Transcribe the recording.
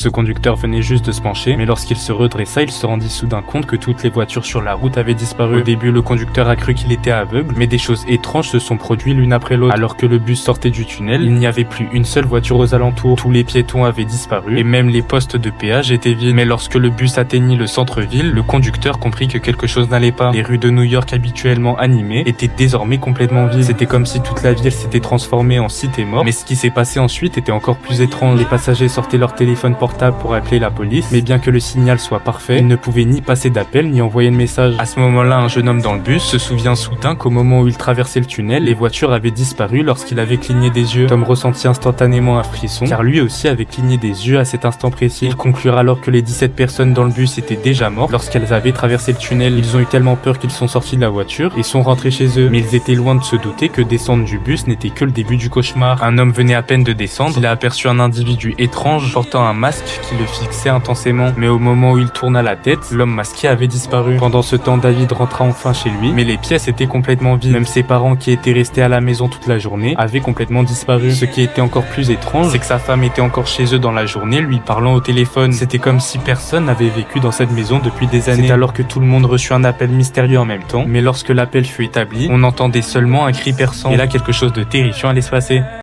Ce conducteur venait juste de se pencher, mais lorsqu'il se redressa, il se rendit soudain compte que toutes les voitures sur la route avaient disparu. Au début, le conducteur a cru qu'il était aveugle, mais des choses étranges se sont produites l'une après l'autre. Alors que le bus sortait du tunnel, il n'y avait plus une seule voiture aux alentours. Tous les piétons avaient disparu, et même les postes de péage étaient vides. Mais lorsque le bus atteignit le centre-ville, le conducteur comprit que quelque chose n'allait pas. Les rues de New York habituellement animées étaient désormais complètement vides. C'était comme si toute la ville s'était transformée en cité morte. Mais ce qui s'est passé ensuite était encore plus étrange. Les passagers sortaient leur téléphone portable pour appeler la police, mais bien que le signal soit parfait, ils ne pouvaient ni passer d'appel ni envoyer de message. À ce moment-là, un jeune homme dans le bus se souvient soudain qu'au moment où il traversait le tunnel, les voitures avaient disparu lorsqu'il avait cligné des yeux. Tom ressentit instantanément un frisson, car lui aussi avait cligné des yeux à cet instant précis. Il conclura alors que les 17 personnes dans le bus étaient déjà mortes lorsqu'elles avaient traversé le tunnel. Ils ont eu tellement peur qu'ils sont sortis de la voiture et sont rentrés chez eux. Mais ils étaient loin de se douter que descendre du bus n'était que le début du cauchemar. Un homme venait à peine de descendre, il a aperçu un individu étrange portant un masque qui le fixait intensément. Mais au moment où il tourna la tête, l'homme masqué avait disparu. Pendant ce temps, David rentra enfin chez lui, mais les pièces étaient complètement vides. Même ses parents qui étaient restés à la maison toute la journée avaient complètement disparu. Ce qui était encore plus étrange, c'est que sa femme était encore chez eux dans la journée, lui parlant au téléphone. C'était comme si personne n'avait vécu dans cette maison depuis des années. C'est alors que tout le monde reçut un appel mystérieux en même temps, mais lorsque l'appel fut établi, on entendait seulement un cri perçant. Et là, quelque chose de terrifiant allait se passer.